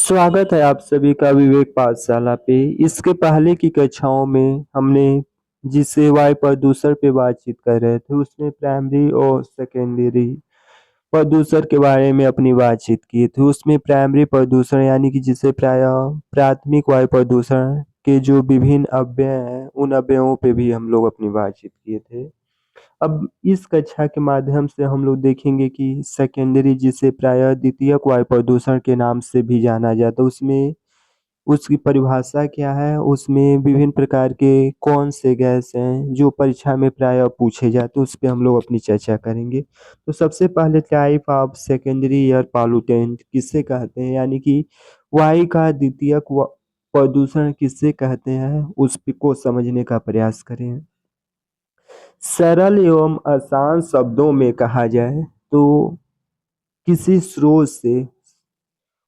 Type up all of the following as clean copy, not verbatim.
स्वागत है आप सभी का विवेक पाठशाला पे। इसके पहले की कक्षाओं में हमने जिससे वायु प्रदूषण पे बातचीत कर रहे थे उसमें प्राइमरी और सेकेंडरी प्रदूषण के बारे में अपनी बातचीत की थी। उसमें प्राइमरी प्रदूषण यानी कि जिसे प्राय प्राथमिक वायु प्रदूषण के जो विभिन्न अवयव हैं उन अवयवों पे भी हम लोग अपनी बातचीत किए थे। अब इस कक्षा के माध्यम से हम लोग देखेंगे कि सेकेंडरी जिसे प्रायः द्वितीयक वायु प्रदूषण के नाम से भी जाना जाता है उसमें उसकी परिभाषा क्या है, उसमें विभिन्न प्रकार के कौन से गैस हैं जो परीक्षा में प्रायः पूछे जाते हैं, उस पे हम लोग अपनी चर्चा करेंगे। तो सबसे पहले type of secondary air pollutant किससे कहते हैं यानी कि वायु का द्वितीयक प्रदूषण किससे कहते हैं उस को समझने का प्रयास करें। सरल एवं आसान शब्दों में कहा जाए तो किसी स्रोत से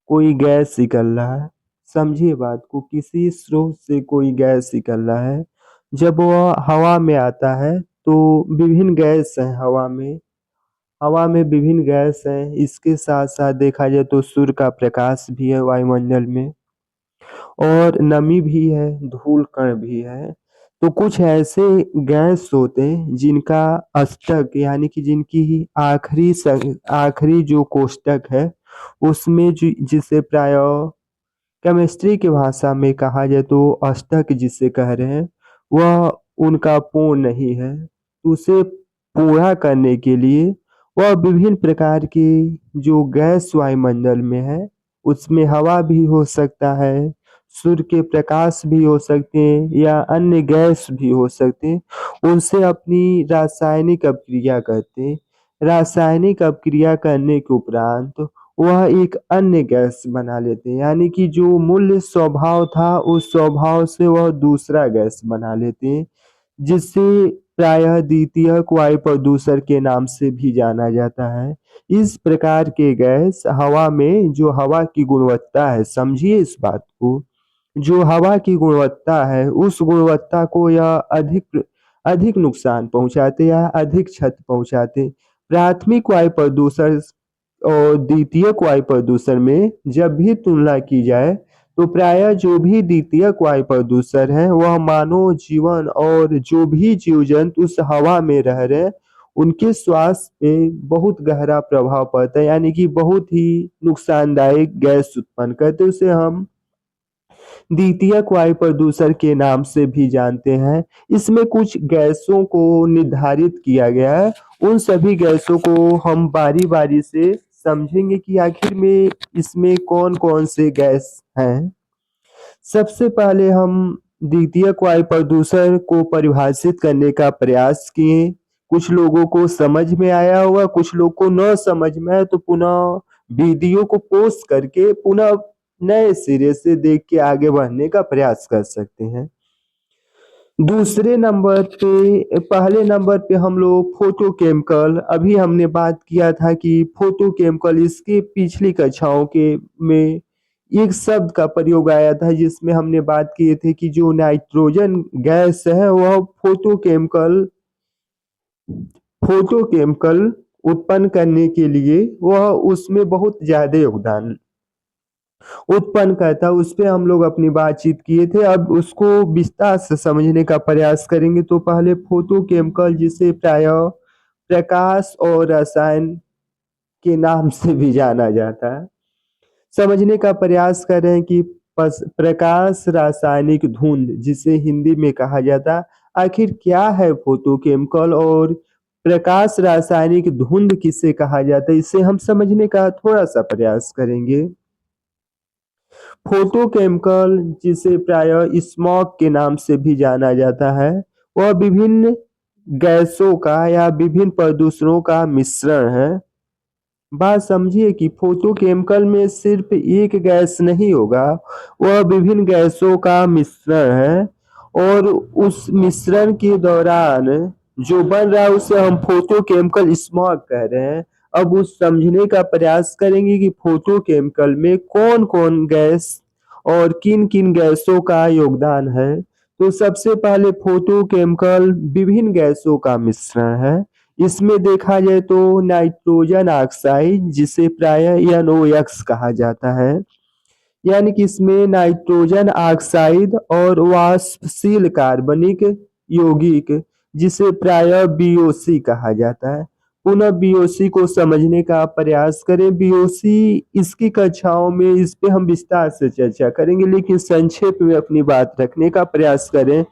कोई गैस निकल रहा है, समझिए बात को, किसी स्रोत से कोई गैस निकल रहा है। जब वह हवा में आता है तो विभिन्न गैस हैं हवा में विभिन्न गैस हैं। इसके साथ साथ देखा जाए तो सूर्य का प्रकाश भी है वायुमंडल में और नमी भी है, धूल कण भी है। तो कुछ ऐसे गैस होते हैं जिनका अष्टक यानी कि जिनकी आखिरी जो कोष्टक है उसमें जिसे प्राय केमिस्ट्री की भाषा में कहा जाए तो अष्टक जिसे कह रहे हैं वह उनका पूर्ण नहीं है। तो उसे पूरा करने के लिए वह विभिन्न प्रकार की जो गैस वायुमंडल में है उसमें हवा भी हो सकता है, सूर्य के प्रकाश भी हो सकते हैं या अन्य गैस भी हो सकते हैं। उनसे अपनी रासायनिक अभिक्रिया करते हैं। रासायनिक अभिक्रिया करने के उपरांत वह एक अन्य गैस बना लेते हैं यानी कि जो मूल स्वभाव था उस स्वभाव से वह दूसरा गैस बना लेते हैं जिससे प्रायः द्वितीयक वायु प्रदूषण के नाम से भी जाना जाता है। इस प्रकार के गैस हवा में जो हवा की गुणवत्ता है, समझिए इस बात को, जो हवा की गुणवत्ता है उस गुणवत्ता को यह अधिक अधिक नुकसान पहुंचाते या अधिक क्षति पहुंचाते। प्राथमिक वायु प्रदूषण और द्वितीयक वायु प्रदूषण में जब भी तुलना की जाए तो प्रायः जो भी द्वितीयक वायु प्रदूषण है वह मानव जीवन और जो भी जीव जंतु उस हवा में रह रहे हैं उनके स्वास्थ्य पे बहुत गहरा प्रभाव पड़ता है यानी कि बहुत ही नुकसानदायक गैस उत्पन्न करते हैं। उसे हम द्वितीयक वायु प्रदूषण के नाम से भी जानते हैं। इसमें कुछ गैसों को निर्धारित किया गया है, उन सभी गैसों को हम बारी बारी से समझेंगे कि आखिर में इसमें कौन कौन से गैस हैं। सबसे पहले हम द्वितीयक वायु प्रदूषण को परिभाषित करने का प्रयास किए। कुछ लोगों को समझ में आया होगा, कुछ लोग को न समझ में आए तो पुनः वीडियो को पोस्ट करके पुनः नए सिरे से देख के आगे बढ़ने का प्रयास कर सकते हैं। दूसरे नंबर पे, पहले नंबर पे हम लोग फोटोकेमिकल, अभी हमने बात किया था कि फोटोकेमिकल, इसके पिछली कक्षाओं के में एक शब्द का प्रयोग आया था जिसमें हमने बात किए थे कि जो नाइट्रोजन गैस है वह फोटोकेमिकल उत्पन्न करने के लिए वह उसमें बहुत ज्यादा योगदान उत्पन्न करता है। उस पे हम लोग अपनी बातचीत किए थे, अब उसको विस्तार से समझने का प्रयास करेंगे। तो पहले फोटोकेमिकल जिसे प्रायः प्रकाश और रसायन के नाम से भी जाना जाता है, समझने का प्रयास कर रहे हैं कि प्रकाश रासायनिक धुंध जिसे हिंदी में कहा जाता, आखिर क्या है फोटोकेमिकल और प्रकाश रासायनिक धुंध किसे कहा जाता है, इसे हम समझने का थोड़ा सा प्रयास करेंगे। फोटोकेमिकल जिसे प्रायः स्मॉग के नाम से भी जाना जाता है वह विभिन्न गैसों का या विभिन्न प्रदूषणों का मिश्रण है। बात समझिए कि फोटोकेमिकल में सिर्फ एक गैस नहीं होगा, वह विभिन्न गैसों का मिश्रण है और उस मिश्रण के दौरान जो बन रहा है उसे हम फोटोकेमिकल स्मॉग कह रहे हैं। अब उस समझने का प्रयास करेंगे कि फोटोकेमिकल में कौन कौन गैस और किन किन गैसों का योगदान है। तो सबसे पहले फोटोकेमिकल विभिन्न गैसों का मिश्रण है। इसमें देखा जाए तो नाइट्रोजन ऑक्साइड जिसे प्रायः NOx कहा जाता है, यानी कि इसमें नाइट्रोजन ऑक्साइड और वाष्पशील कार्बनिक यौगिक जिसे प्रायः बीओसी कहा जाता है। पुनः बीओसी को समझने का प्रयास करें। बीओसी इसकी कक्षाओं में इस पे हम विस्तार से चर्चा करेंगे, लेकिन संक्षेप में अपनी बात रखने का प्रयास करें।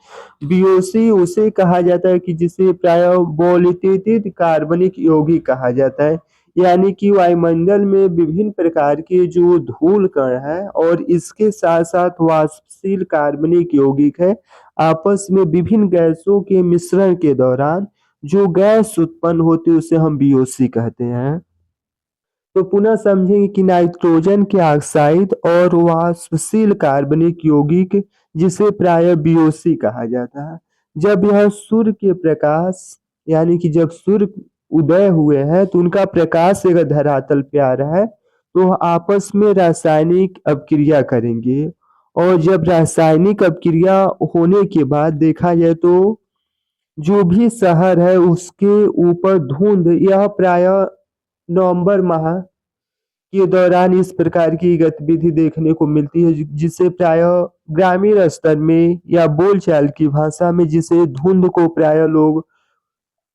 बीओसी उसे कहा जाता है कि जिसे प्रायः बहुलक कार्बनिक यौगिक कहा जाता है। यानी कि वायुमंडल में विभिन्न प्रकार के जो धूल कण है और इसके साथ साथ वाष्पशील कार्बनिक यौगिक है, आपस में विभिन्न गैसों के मिश्रण के दौरान जो गैस उत्पन्न होती है उसे हम बीओसी कहते हैं। तो पुनः समझेंगे कि नाइट्रोजन के ऑक्साइड और वाष्पशील कार्बनिक यौगिक जिसे प्रायः बीओसी कहा जाता है, जब यह सूर्य के प्रकाश यानी कि जब सूर्य उदय हुए हैं तो उनका प्रकाश अगर धरातल पे आ रहा है तो आपस में रासायनिक अभिक्रिया करेंगे। और जब रासायनिक अभिक्रिया होने के बाद देखा जाए तो जो भी शहर है उसके ऊपर धुंध, यह प्रायः नवंबर माह के दौरान इस प्रकार की गतिविधि देखने को मिलती है, जिसे प्रायः ग्रामीण स्तर में या बोलचाल की भाषा में जिसे धुंध को प्रायः लोग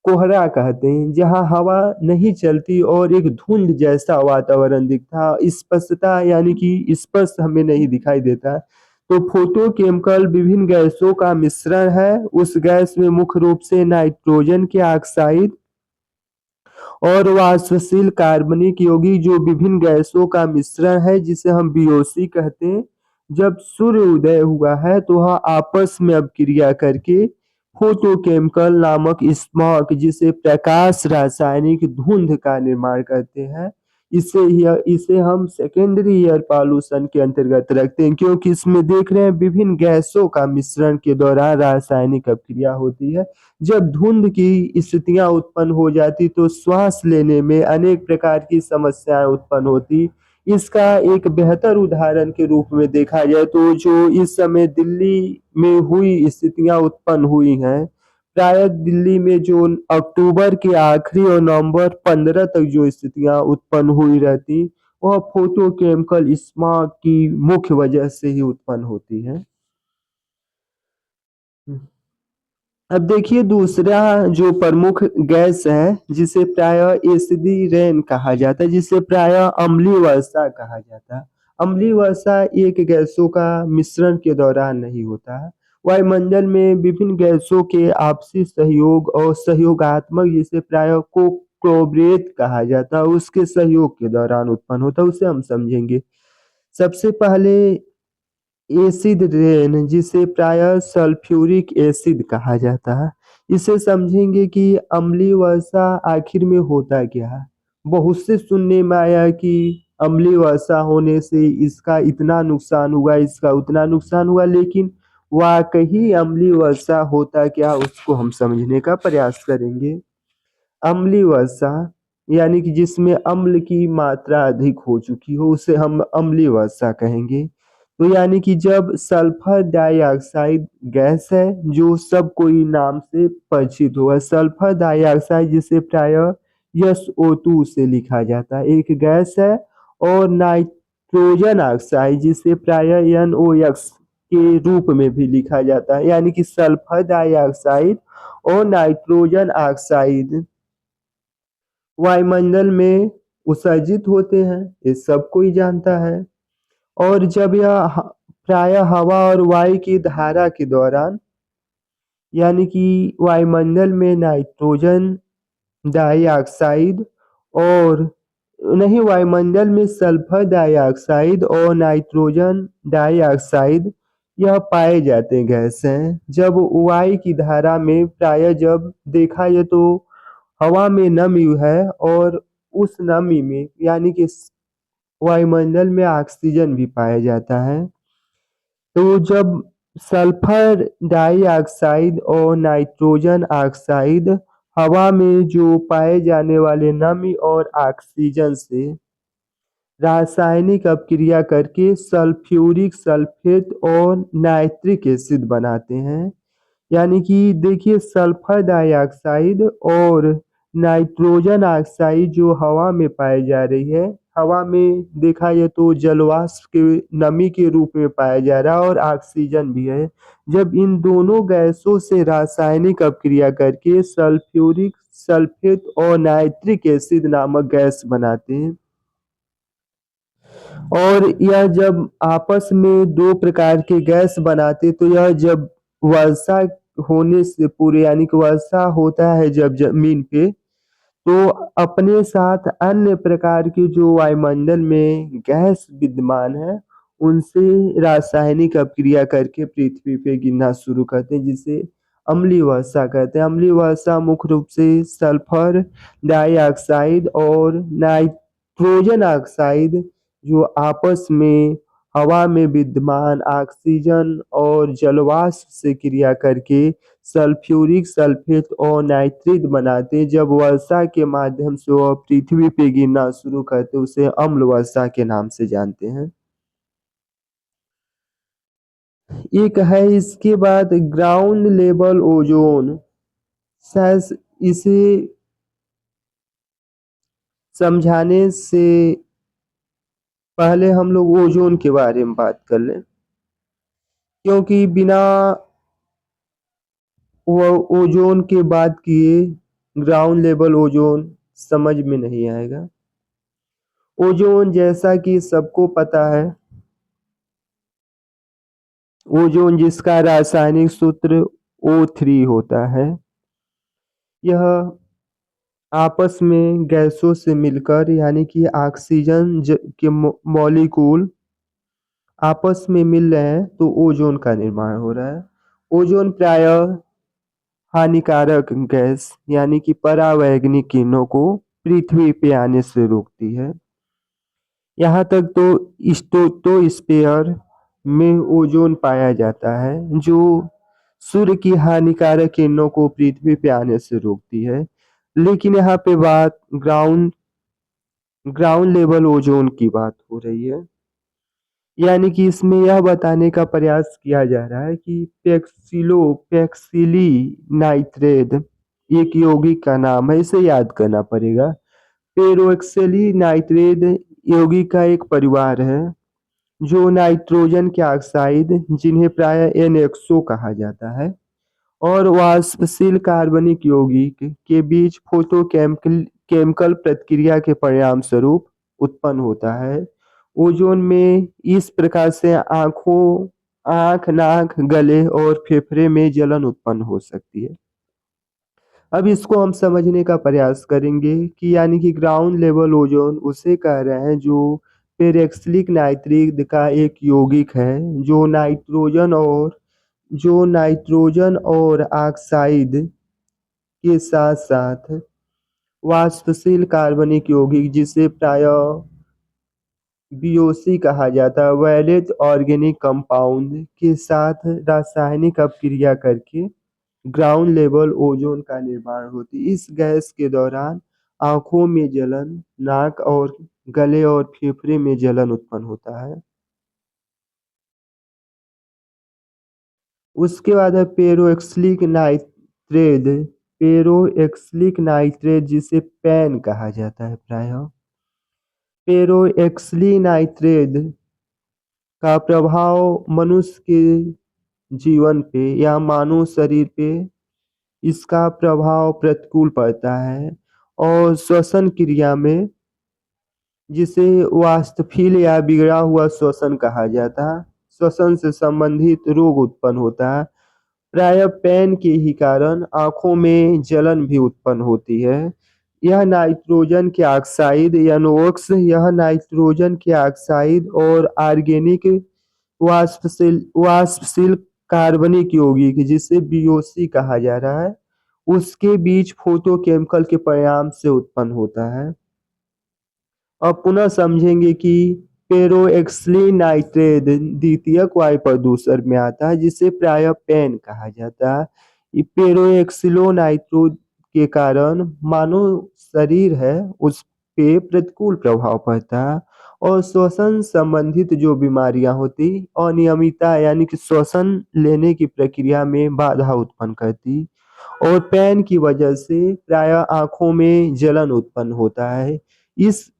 कोहरा कहते हैं, जहाँ हवा नहीं चलती और एक धुंध जैसा वातावरण दिखता, स्पष्टता यानी कि स्पष्ट हमें नहीं दिखाई देता। तो फोटोकेमिकल विभिन्न गैसों का मिश्रण है। उस गैस में मुख्य रूप से नाइट्रोजन के ऑक्साइड और वाष्पशील कार्बनिक यौगिक जो विभिन्न गैसों का मिश्रण है जिसे हम बीओसी कहते हैं। जब सूर्य उदय हुआ है तो वह आपस में अभिक्रिया करके फोटोकेमिकल नामक स्मॉग जिसे प्रकाश रासायनिक धुंध का निर्माण करते हैं। इसे हम सेकेंडरी एयर पॉल्यूशन के अंतर्गत रखते हैं, क्योंकि इसमें देख रहे हैं विभिन्न गैसों का मिश्रण के दौरान रासायनिक अभिक्रिया होती है। जब धुंध की स्थितियां उत्पन्न हो जाती तो श्वास लेने में अनेक प्रकार की समस्याएं उत्पन्न होती। इसका एक बेहतर उदाहरण के रूप में देखा जाए तो जो इस समय दिल्ली में हुई स्थितियां उत्पन्न हुई हैं, प्राय दिल्ली में जो अक्टूबर के आखिरी और नवंबर 15 तक जो स्थितियां उत्पन्न हुई रहती, वह फोटोकेमिकल स्मॉग की मुख्य वजह से ही उत्पन्न होती है। अब देखिए दूसरा जो प्रमुख गैस है जिसे प्रायः एसिडी रेन कहा जाता है, जिसे प्रायः अम्लीय वर्षा कहा जाता है। अम्लीय वर्षा एक गैसों का मिश्रण के दौरान नहीं होता है। वायुमंडल में विभिन्न गैसों के आपसी सहयोग और सहयोगात्मक जिसे प्रायः को कोलैबोरेट कहा जाता है, उसके सहयोग के दौरान उत्पन्न होता है, उसे हम समझेंगे। सबसे पहले एसिड रेन जिसे प्रायः सल्फ्यूरिक एसिड कहा जाता है, इसे समझेंगे कि अम्लीय वर्षा आखिर में होता क्या है। बहुत से सुनने में आया कि अम्लीय वर्षा होने से इसका इतना नुकसान हुआ, इसका उतना नुकसान हुआ, लेकिन वाकई अम्लीय वर्षा होता क्या उसको हम समझने का प्रयास करेंगे। अम्लीय वर्षा यानी कि जिसमें अम्ल की मात्रा अधिक हो चुकी हो उसे हम अम्लीय वर्षा कहेंगे। तो यानी कि जब सल्फर डाइऑक्साइड गैस है जो सब कोई नाम से परिचित हुआ, सल्फर डाइऑक्साइड जिसे प्रायः SO2 से लिखा जाता है, एक गैस है। और नाइट्रोजन ऑक्साइड जिसे प्रायः NOx के रूप में भी लिखा जाता है, यानी कि सल्फर डाइऑक्साइड और नाइट्रोजन ऑक्साइड वायुमंडल में उत्सर्जित होते हैं, ये सब कोई जानता है। और जब यह प्रायः हवा और वायु की धारा के दौरान यानी कि वायुमंडल में नाइट्रोजन डाइऑक्साइड और नहीं, वायुमंडल में सल्फर डाइऑक्साइड और नाइट्रोजन डाइऑक्साइड यह पाए जाते हैं गैस हैं। जब वायु की धारा में प्रायः जब देखा जाए तो हवा में नमी है और उस नमी में यानी कि वायुमंडल में ऑक्सीजन भी पाया जाता है। तो जब सल्फर डाइऑक्साइड और नाइट्रोजन ऑक्साइड हवा में जो पाए जाने वाले नमी और ऑक्सीजन से रासायनिक अभिक्रिया करके सल्फ्यूरिक सल्फेट और नाइट्रिक एसिड बनाते हैं। यानी कि देखिए सल्फर डाइऑक्साइड और नाइट्रोजन ऑक्साइड जो हवा में पाई जा रही है, हवा में देखा जाए तो जलवाष्प के नमी के रूप में पाया जा रहा है और ऑक्सीजन भी है। जब इन दोनों गैसों से रासायनिक अपक्रिया करके सल्फ्यूरिक सल्फेट और नाइट्रिक एसिड नामक गैस बनाते हैं और यह जब आपस में दो प्रकार के गैस बनाते तो यह जब वर्षा होने से पूरे यानी कि वर्षा होता है जब जमीन पे तो अपने साथ अन्य प्रकार के जो वायुमंडल में गैस विद्यमान है उनसे रासायनिक अपक्रिया करके पृथ्वी पे गिरना शुरू करते हैं जिसे अम्लीय वर्षा कहते हैं। अम्लीय वर्षा मुख्य रूप से सल्फर डाइऑक्साइड और नाइट्रोजन ऑक्साइड जो आपस में हवा में विद्यमान ऑक्सीजन और जलवाष्प से क्रिया करके सल्फ्यूरिक सल्फेट और नाइट्रेट बनाते। जब वर्षा के माध्यम से वह पृथ्वी पे गिरना शुरू करते उसे अम्ल वर्षा के नाम से जानते हैं। एक है इसके बाद ग्राउंड लेवल ओजोन। शायद इसे समझाने से पहले हम लोग ओजोन के बारे में बात कर लें क्योंकि बिना वो ओजोन के बात किए ग्राउंड लेवल ओजोन समझ में नहीं आएगा। ओजोन जैसा कि सबको पता है ओजोन जिसका रासायनिक सूत्र O3 होता है यह आपस में गैसों से मिलकर यानी कि ऑक्सीजन के मॉलिक्यूल आपस में मिल रहे हैं तो ओजोन का निर्माण हो रहा है। ओजोन प्रायः हानिकारक गैस यानी कि परावैंगनिक किरणों को पृथ्वी पे आने से रोकती है। यहाँ तक तो स्ट्रेटोस्फीयर में ओजोन पाया जाता है जो सूर्य की हानिकारक किरणों को पृथ्वी पे आने से रोकती है। लेकिन यहाँ पे बात ग्राउंड लेवल ओजोन की बात हो रही है यानी कि इसमें यह बताने का प्रयास किया जा रहा है कि पैक्सिली नाइट्रेट एक यौगिक का नाम है इसे याद करना पड़ेगा। पेरोक्सिली नाइट्रेट यौगिक का एक परिवार है जो नाइट्रोजन के ऑक्साइड जिन्हें प्राय NXO कहा जाता है और वाष्पशील कार्बनिक यौगिक के बीच फोटोकेमिकल केमिकल प्रतिक्रिया के परिणाम स्वरूप उत्पन्न होता है। ओजोन में इस प्रकार से आँख, नाक, गले और फेफड़े में जलन उत्पन्न हो सकती है। अब इसको हम समझने का प्रयास करेंगे कि यानी कि ग्राउंड लेवल ओजोन उसे कह रहे हैं जो पेरोक्सिलिक नाइट्रेट का एक यौगिक है जो नाइट्रोजन और ऑक्साइड के साथ साथ वाष्पशील कार्बनिक यौगिक जिसे प्रायः बीओसी कहा जाता है वैलेंट ऑर्गेनिक कंपाउंड के साथ रासायनिक अपक्रिया करके ग्राउंड लेवल ओजोन का निर्माण होती है। इस गैस के दौरान आंखों में जलन, नाक और गले और फेफड़े में जलन उत्पन्न होता है। उसके बाद है पेरोक्सिलिक नाइट्रेट जिसे पैन कहा जाता है प्रायः। पेरोक्सिलिक नाइट्रेट का प्रभाव मनुष्य के जीवन पे या मानव शरीर पे इसका प्रभाव प्रतिकूल पड़ता है और श्वसन क्रिया में जिसे वाष्पशील या बिगड़ा हुआ श्वसन कहा जाता है श्वसन से संबंधित रोग उत्पन्न होता है। प्रायः पैन के ही कारण आंखों में जलन भी उत्पन्न होती है। यह नाइट्रोजन के ऑक्साइड या नोक्स यह नाइट्रोजन के ऑक्साइड और ऑर्गेनिक वाष्पशील कार्बनिक यौगिक जिसे बीओसी कहा जा रहा है उसके बीच फोटोकेमिकल के परिणाम से उत्पन्न होता है। अब पुनः समझेंगे कि पेरोक्सिलिक नाइट्रेट द्वितीयक वायु प्रदूषण में आता है जिसे प्रायः पैन कहा जाता है। पेरोक्सिलो नाइट्रेट के कारण मानव शरीर है उस पे प्रतिकूल प्रभाव पड़ता है और श्वसन संबंधित जो बीमारियां होती अनियमितता यानी कि श्वसन लेने की प्रक्रिया में बाधा उत्पन्न करती और पैन की वजह से प्रायः आंखों में जलन उत्पन्न होता है। इस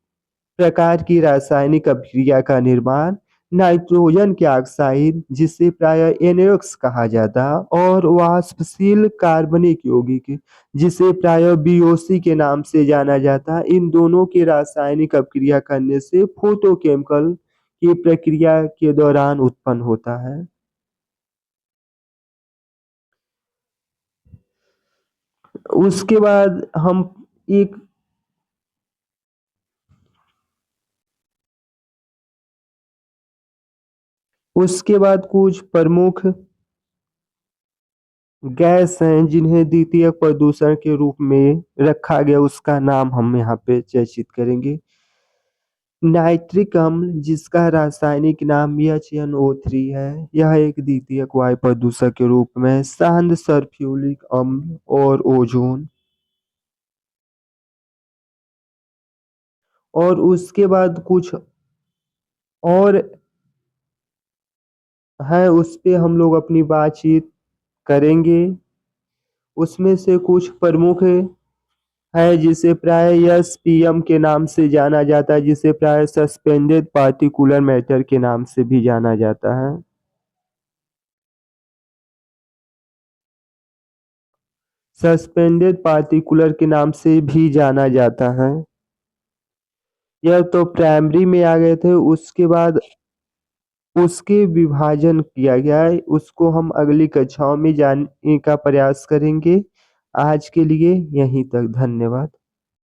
प्रकार की रासायनिक अभिक्रिया का निर्माण, नाइट्रोजन के ऑक्साइड जिसे प्रायः NOx कहा जाता और वाष्पशील कार्बनिक यौगिक जिसे प्रायः BOC के नाम से जाना जाता, इन दोनों की रासायनिक अभिक्रिया करने से फोटोकेमिकल की प्रक्रिया के दौरान उत्पन्न होता है। उसके बाद हम एक उसके बाद कुछ प्रमुख गैस हैं जिन्हें द्वितीयक प्रदूषण के रूप में रखा गया, उसका नाम हम यहाँ पे चर्चित करेंगे। नाइट्रिक अम्ल जिसका रासायनिक नाम HNO3 है, यह एक द्वितीयक वायु प्रदूषक के रूप में। सांद्र सल्फ्यूरिक अम्ल और ओजोन, और उसके बाद कुछ और है, उस पे हम लोग अपनी बातचीत करेंगे। उसमें से कुछ प्रमुख है जिसे प्राय SPM के नाम से जाना जाता है, जिसे प्राय सस्पेंडेड पार्टिकुलर मैटर के नाम से भी जाना जाता है। सस्पेंडेड पार्टिकुलर के नाम से भी जाना जाता है। यह तो प्राइमरी में आ गए थे। उसके बाद उसके विभाजन किया गया है, उसको हम अगली कक्षाओं में जानने का प्रयास करेंगे। आज के लिए यहीं तक, धन्यवाद।